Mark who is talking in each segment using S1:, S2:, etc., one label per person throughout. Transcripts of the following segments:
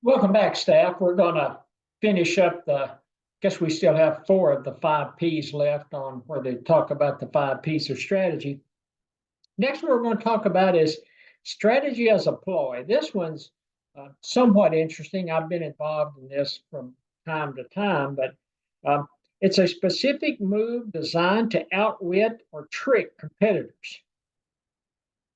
S1: Welcome back, staff. We're going to finish up guess we still have four of the five P's left on where they talk about the five P's of strategy. Next, what we're going to talk about is strategy as a ploy. This one's somewhat interesting. I've been involved in this from time to time, but um, it's a specific move designed to outwit or trick competitors.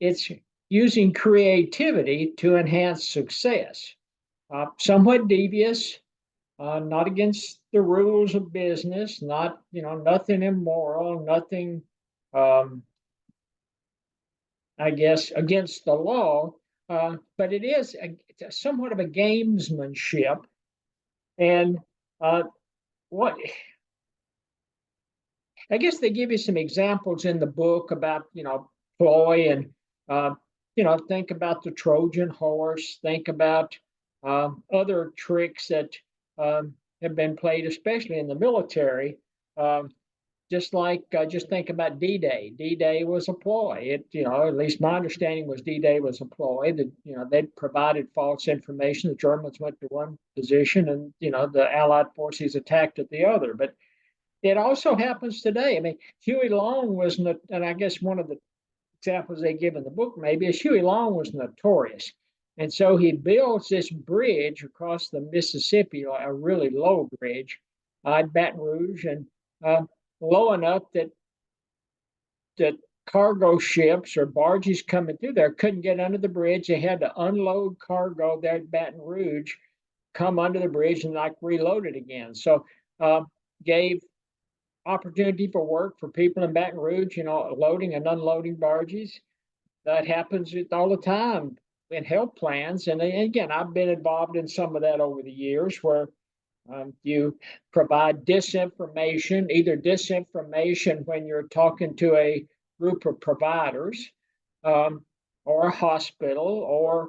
S1: It's using creativity to enhance success. Somewhat devious, not against the rules of business, not, nothing immoral, nothing, um, I guess, against the law, but it's somewhat of a gamesmanship. And uh, what I guess they give you some examples in the book about, Ploy and, uh, think about the Trojan horse, think about other tricks that have been played, especially in the military. Um, just think about D-Day. D-Day was a ploy. At least my understanding was D-Day was a ploy that, they provided false information. The Germans went to one position and, the Allied forces attacked at the other. But it also happens today. I mean, Huey Long was, and I guess one of the examples they give in the book maybe is Huey Long was notorious. And so he builds this bridge across the Mississippi, a really low bridge at Baton Rouge, and uh, low enough that cargo ships or barges coming through there couldn't get under the bridge. They had to unload cargo there at Baton Rouge, come under the bridge, and like reload it again. So gave opportunity for work for people in Baton Rouge, loading and unloading barges. That happens all the time in health plans. And again, I've been involved in some of that over the years where you provide disinformation, either disinformation when you're talking to a group of providers um, or a hospital, or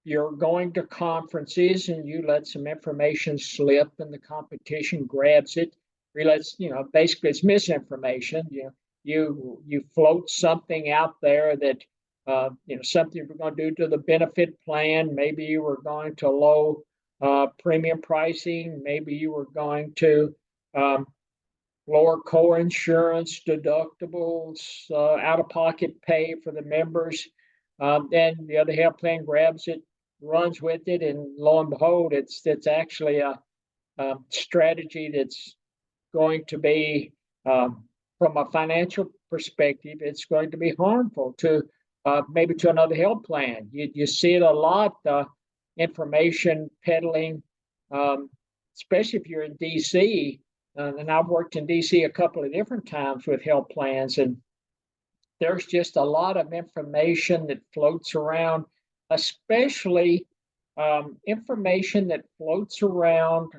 S1: you're going to conferences and you let some information slip and the competition grabs it, relates, basically it's misinformation. You float something out there that something we're going to do to the benefit plan. Maybe you were going to low premium pricing. Maybe you were going to lower co-insurance deductibles, out-of-pocket pay for the members. Then the other health plan grabs it, runs with it, and lo and behold, it's actually a strategy that's going to be, from a financial perspective, it's going to be harmful to maybe to another health plan. You see it a lot, information peddling, especially if you're in DC. And I've worked in DC a couple of different times with health plans, and there's just a lot of information that floats around, especially information that floats around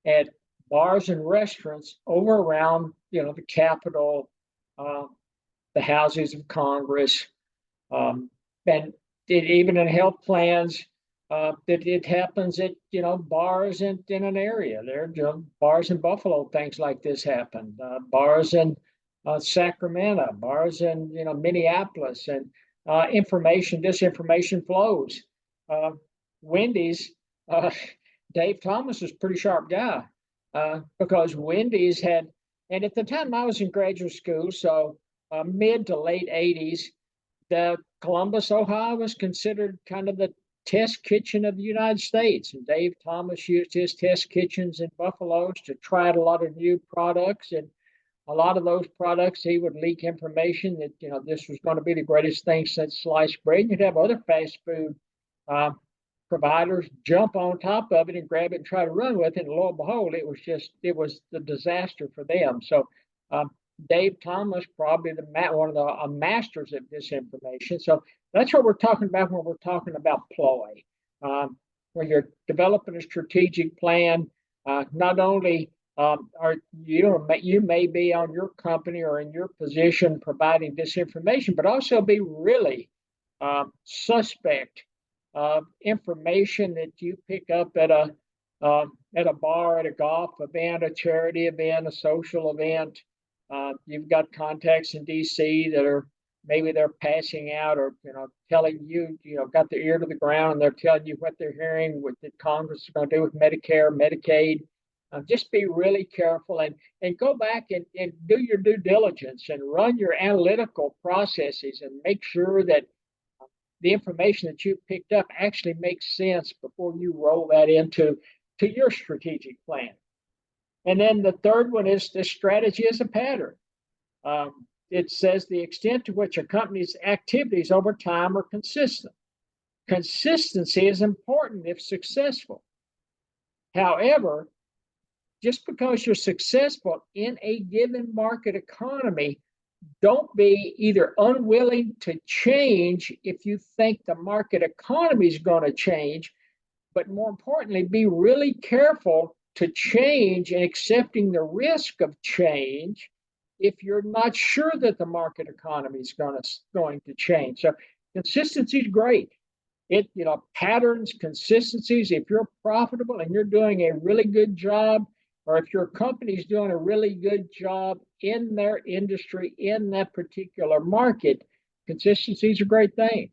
S1: at bars and restaurants over around, the Capitol, uh, the houses of Congress, and even in health plans. That it happens at bars in an area. There, bars in Buffalo, things like this happen. Bars in Sacramento, bars in Minneapolis, and disinformation flows. Uh, Wendy's, uh, Dave Thomas was a pretty sharp guy because Wendy's had, and at the time I was in graduate school, so mid to late '80s, the Columbus, Ohio was considered kind of the test kitchen of the United States. And Dave Thomas used his test kitchens in Buffalo to try out a lot of new products. And a lot of those products, he would leak information that, this was going to be the greatest thing since sliced bread. And you'd have other fast food uh, providers jump on top of it and grab it and try to run with it. And lo and behold, it was the disaster for them. So um, Dave Thomas, probably one of the masters of disinformation. So that's what we're talking about when we're talking about ploy. When you're developing a strategic plan, not only are you may be on your company or in your position providing disinformation, but also be really suspect of information that you pick up at a bar, at a golf event, a charity event, a social event. You've got contacts in DC that are maybe they're passing out or telling you, got their ear to the ground and they're telling you what they're hearing, what the Congress is going to do with Medicare, Medicaid. Just be really careful and go back and do your due diligence and run your analytical processes and make sure that the information that you picked up actually makes sense before you roll that into your strategic plan. And then the third one is the strategy as a pattern. It says the extent to which a company's activities over time are consistent. Consistency is important if successful. However, just because you're successful in a given market economy, don't be either unwilling to change if you think the market economy is going to change, but more importantly, be really careful to change and accepting the risk of change if you're not sure that the market economy is going to change. So consistency is great. Patterns, consistencies, if you're profitable and you're doing a really good job, or if your company's doing a really good job in their industry, in that particular market, consistency is a great thing.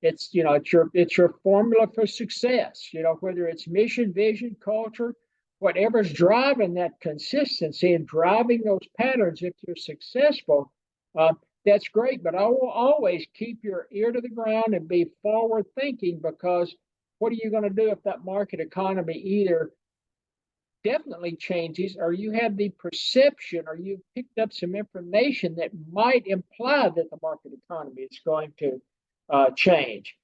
S1: It's your formula for success. Whether it's mission, vision, culture, whatever's driving that consistency and driving those patterns. If you're successful, that's great. But I will always keep your ear to the ground and be forward thinking, because what are you going to do if that market economy either definitely changes, or you have the perception, or you've picked up some information that might imply that the market economy is going to change.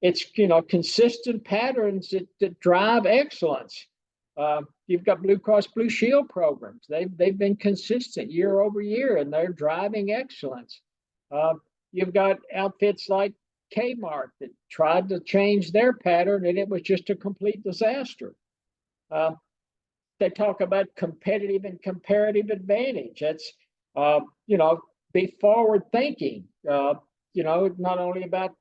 S1: It's consistent patterns that drive excellence. You've got Blue Cross Blue Shield programs. They've been consistent year over year, and they're driving excellence. You've got outfits like Kmart that tried to change their pattern, and it was just a complete disaster. They talk about competitive and comparative advantage. That's be forward thinking. Not only about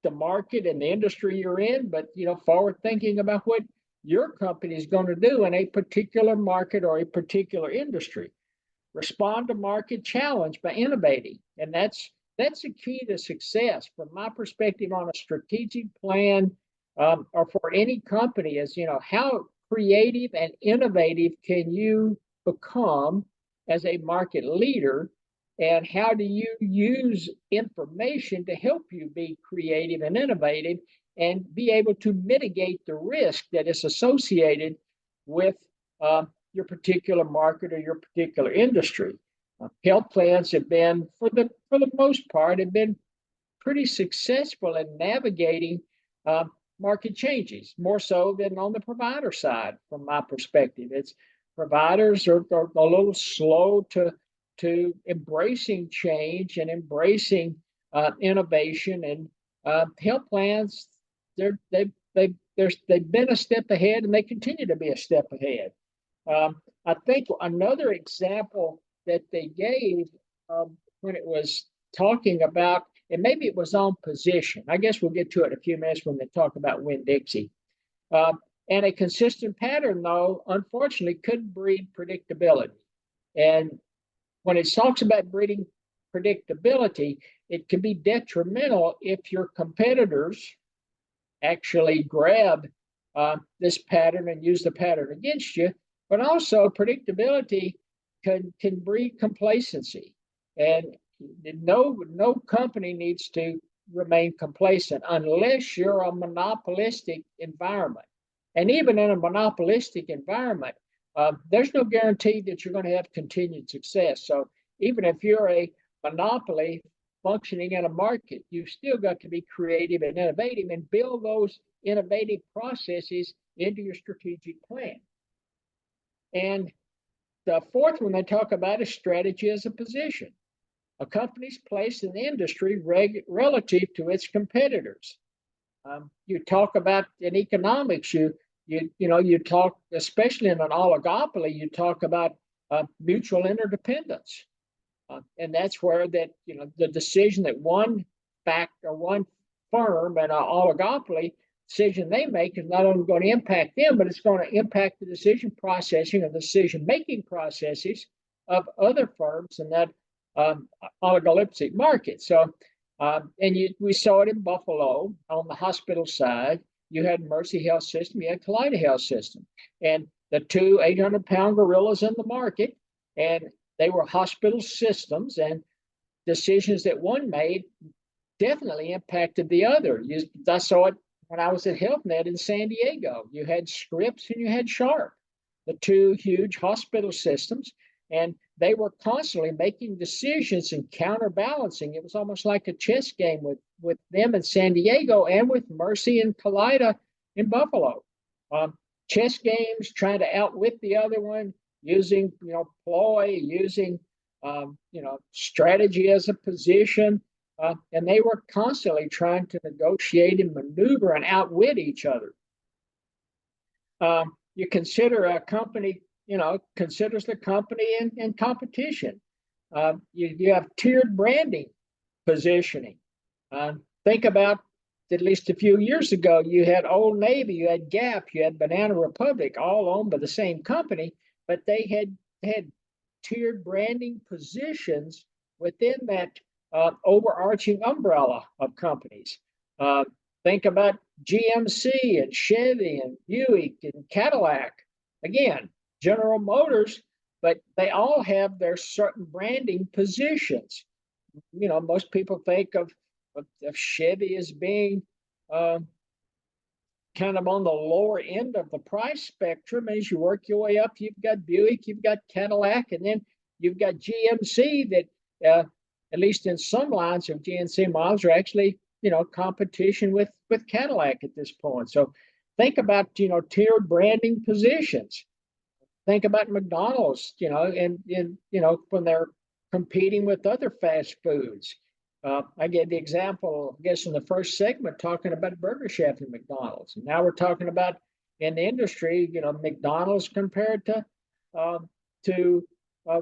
S1: the market and the industry you're in, but forward thinking about what your company is going to do in a particular market or a particular industry. Respond to market challenge by innovating, and that's the key to success from my perspective on a strategic plan, or for any company. Is how creative and innovative can you become as a market leader, and how do you use information to help you be creative and innovative and be able to mitigate the risk that is associated with your particular market or your particular industry. Health plans have been, for the most part, have been pretty successful in navigating market changes, more so than on the provider side. From my perspective, it's providers are a little slow to embracing change and embracing innovation, and health plans, they've been a step ahead, and they continue to be a step ahead. I think another example that they gave when it was talking about, and maybe it was on position. I guess we'll get to it in a few minutes when they talk about Winn-Dixie. And a consistent pattern, though, unfortunately, could breed predictability. And when it talks about breeding predictability, it can be detrimental if your competitors actually grab this pattern and use the pattern against you. But also, predictability can breed complacency. And no company needs to remain complacent unless you're a monopolistic environment. And even in a monopolistic environment, there's no guarantee that you're going to have continued success. So even if you're a monopoly functioning in a market, you've still got to be creative and innovative and build those innovative processes into your strategic plan. And the fourth one they talk about is strategy as a position. A company's place in the industry relative to its competitors. You talk about in economics, you talk, especially in an oligopoly, you talk about mutual interdependence. And that's where that, the decision that one firm and an oligopoly decision they make is not only going to impact them, but it's going to impact the decision processing or decision-making processes of other firms in that oligopolistic market. So, we saw it in Buffalo on the hospital side. You had Mercy Health System, you had Kaleida Health System, and the two 800-pound gorillas in the market, and they were hospital systems, and decisions that one made definitely impacted the other. I saw it when I was at HealthNet in San Diego. You had Scripps and you had Sharp, the two huge hospital systems, and they were constantly making decisions and counterbalancing. It was almost like a chess game with them in San Diego and with Mercy and Kaleida in Buffalo. Chess games, trying to outwit the other one, using ploy, using strategy as a position, and they were constantly trying to negotiate and maneuver and outwit each other. You consider a company, considers the company in competition. You have tiered branding positioning. Think about at least a few years ago, you had Old Navy, you had Gap, you had Banana Republic, all owned by the same company, but they had tiered branding positions within that overarching umbrella of companies. Think about GMC and Chevy and Buick and Cadillac. Again, General Motors, but they all have their certain branding positions. Most people think of Chevy as being kind of on the lower end of the price spectrum. As you work your way up, you've got Buick, you've got Cadillac, and then you've got GMC that, at least in some lines of GMC models, are actually, competition with Cadillac at this point. So think about, tiered branding positions. Think about McDonald's, and when they're competing with other fast foods. I gave the example, I guess, in the first segment, talking about Burger Chef and McDonald's. And now we're talking about in the industry, McDonald's compared to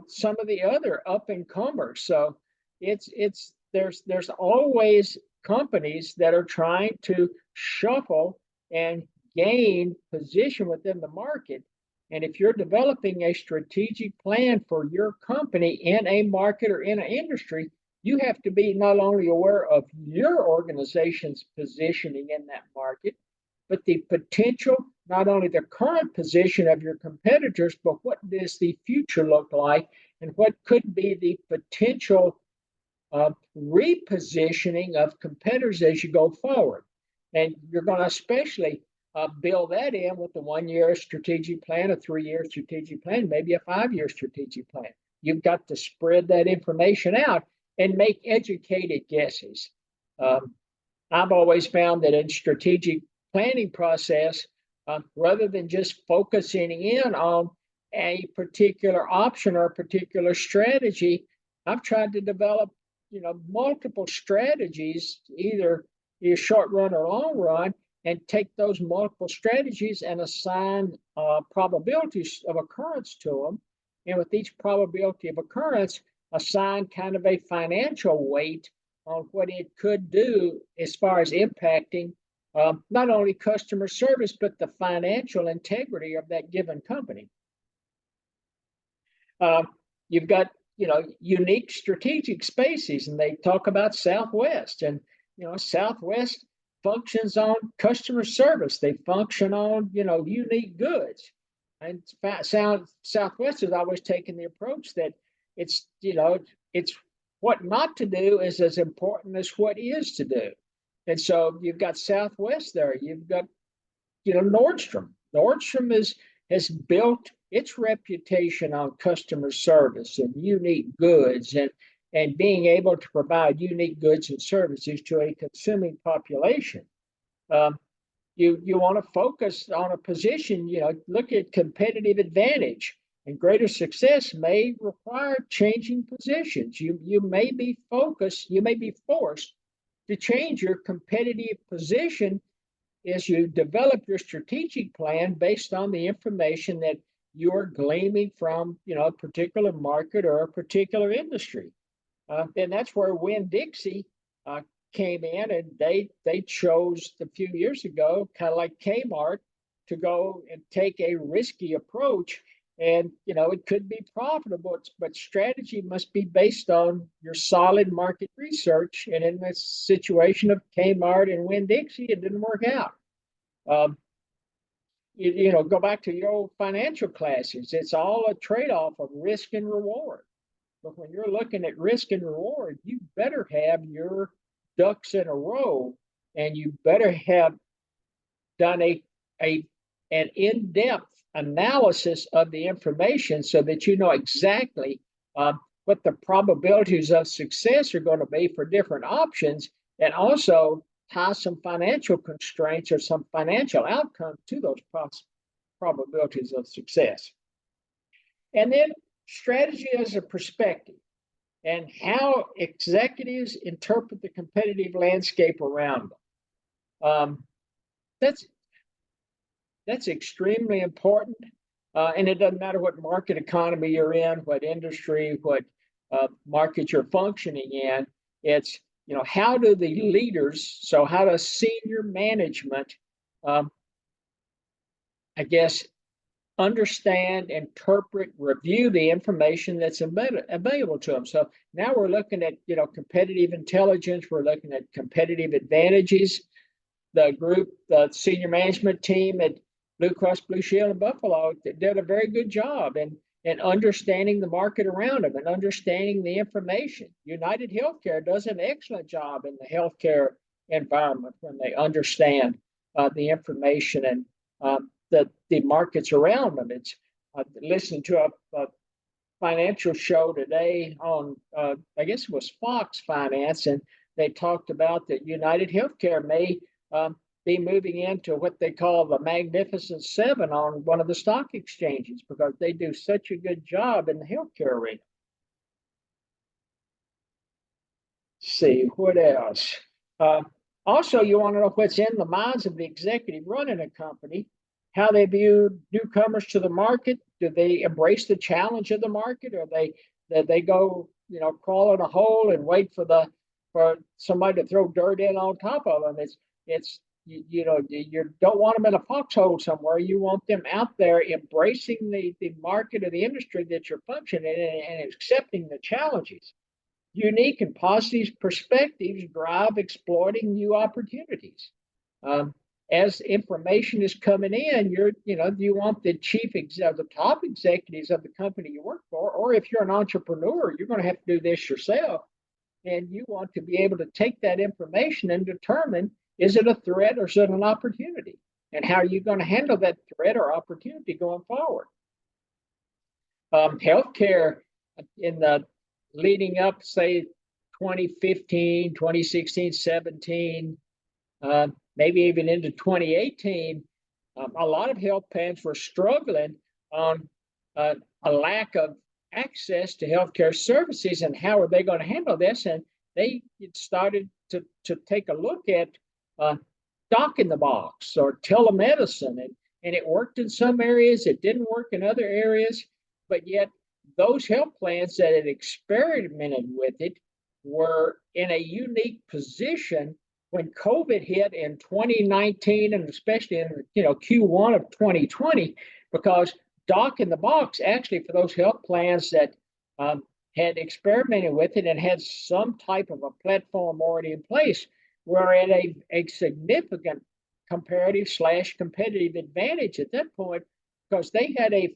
S1: some of the other up and comers. So there's always companies that are trying to shuffle and gain position within the market. And if you're developing a strategic plan for your company in a market or in an industry, you have to be not only aware of your organization's positioning in that market, but the potential, not only the current position of your competitors, but what does the future look like, and what could be the potential repositioning of competitors as you go forward. And you're going to especially build that in with the 1-year strategic plan, a 3-year strategic plan, maybe a 5-year strategic plan. You've got to spread that information out and make educated guesses. I've always found that in strategic planning process, rather than just focusing in on a particular option or a particular strategy, I've tried to develop, multiple strategies, either short run or long run, and take those multiple strategies and assign probabilities of occurrence to them. And with each probability of occurrence, assign kind of a financial weight on what it could do as far as impacting not only customer service, but the financial integrity of that given company. You've got, unique strategic spaces, and they talk about Southwest, and, Southwest functions on customer service. They function on, unique goods. And Southwest has always taken the approach that it's what not to do is as important as what is to do. And so you've got Southwest there. You've got, Nordstrom. Nordstrom has built its reputation on customer service and unique goods and being able to provide unique goods and services to a consuming population. You want to focus on a position, look at competitive advantage, and greater success may require changing positions. You may be forced to change your competitive position as you develop your strategic plan based on the information that you're gleaming from, a particular market or a particular industry. And that's where Winn-Dixie came in, and they chose a few years ago, kind of like Kmart, to go and take a risky approach And it could be profitable, but strategy must be based on your solid market research. And in this situation of Kmart and Winn-Dixie, it didn't work out. Um, go back to your old financial classes. It's all a trade-off of risk and reward. But when you're looking at risk and reward, you better have your ducks in a row, and you better have done a an in-depth analysis of the information so that you know exactly what the probabilities of success are going to be for different options, and also tie some financial constraints or some financial outcomes to those probabilities of success. And then strategy as a perspective and how executives interpret the competitive landscape around them. That's extremely important. And it doesn't matter what market economy you're in, what industry, what market you're functioning in. It's, how do the leaders, so how does senior management, I guess, understand, interpret, review the information that's available to them. So now we're looking at, competitive intelligence. We're looking at competitive advantages. The senior management team at Blue Cross Blue Shield of Buffalo did a very good job in understanding the market around them and understanding the information. United Healthcare does an excellent job in the healthcare environment when they understand the information and the markets around them. It's listening to a financial show today on, I guess it was Fox Finance, and they talked about that United Healthcare may be moving into what they call the Magnificent Seven on one of the stock exchanges because they do such a good job in the healthcare arena. Let's see, what else? Also, you want to know what's in the minds of the executive running a company, how they view newcomers to the market. Do they embrace the challenge of the market, or they go, crawl in a hole and wait for somebody to throw dirt in on top of them? It's you don't want them in a foxhole somewhere. You want them out there embracing the market or the industry that you're functioning in and accepting the challenges. Unique and positive perspectives drive exploiting new opportunities. As information is coming in, you want the the top executives of the company you work for, or if you're an entrepreneur, you're going to have to do this yourself. And you want to be able to take that information and determine, is it a threat or is it an opportunity? And how are you going to handle that threat or opportunity going forward? Healthcare in the leading up, say, 2015, 2016, 17, maybe even into 2018, a lot of health plans were struggling on a lack of access to healthcare services, and how are they going to handle this? And they started to take a look at doc in the box or telemedicine, and it worked in some areas, it didn't work in other areas, but yet those health plans that had experimented with it were in a unique position when COVID hit in 2019, and especially in Q1 of 2020, because doc in the box actually for those health plans that had experimented with it and had some type of a platform already in place were at a significant comparative / competitive advantage at that point because they had a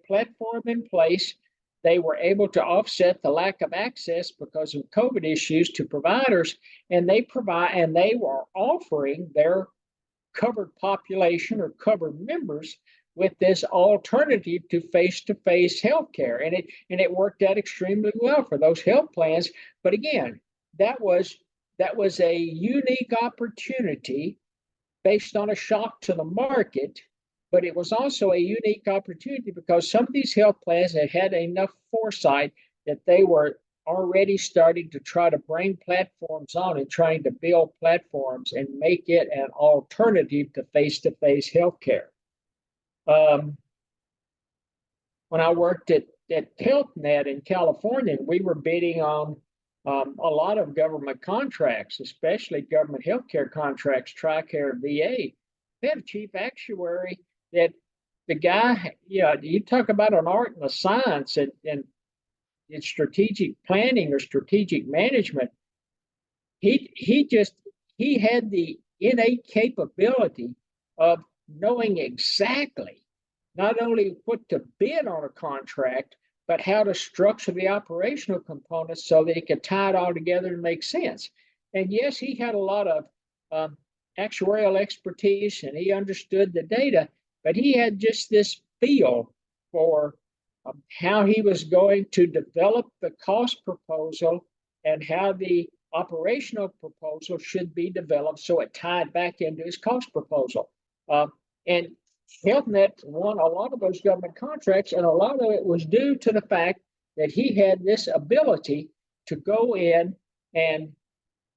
S1: platform in place. They were able to offset the lack of access because of COVID issues to providers, and they were offering their covered population or covered members with this alternative to face-to-face healthcare, and it worked out extremely well for those health plans. But again, that was a unique opportunity based on a shock to the market, but it was also a unique opportunity because some of these health plans had enough foresight that they were already starting to try to bring platforms on and trying to build platforms and make it an alternative to face-to-face healthcare. When I worked at HealthNet in California, we were bidding on a lot of government contracts, especially government healthcare contracts, TRICARE, VA. They had a chief actuary that the guy, you talk about an art and a science in strategic planning or strategic management. He had the innate capability of knowing exactly not only what to bid on a contract, but how to structure the operational components so that he could tie it all together and make sense. And yes, he had a lot of um, actuarial expertise and he understood the data, but he had just this feel for how he was going to develop the cost proposal and how the operational proposal should be developed so it tied back into his cost proposal. And HealthNet won a lot of those government contracts, and a lot of it was due to the fact that he had this ability to go in and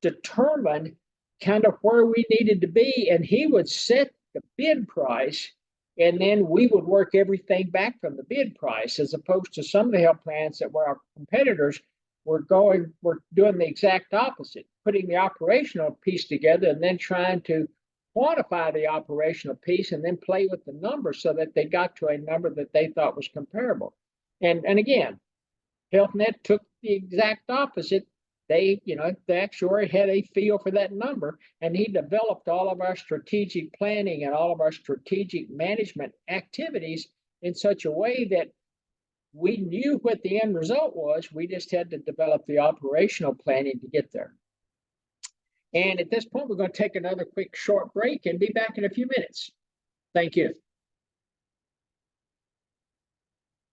S1: determine kind of where we needed to be, and he would set the bid price, and then we would work everything back from the bid price, as opposed to some of the health plans that were our competitors were doing the exact opposite, putting the operational piece together and then trying to quantify the operational piece and then play with the numbers so that they got to a number that they thought was comparable. And again, HealthNet took the exact opposite. The actuary had a feel for that number, and he developed all of our strategic planning and all of our strategic management activities in such a way that we knew what the end result was. We just had to develop the operational planning to get there. And at this point, we're going to take another quick short break and be back in a few minutes. Thank you.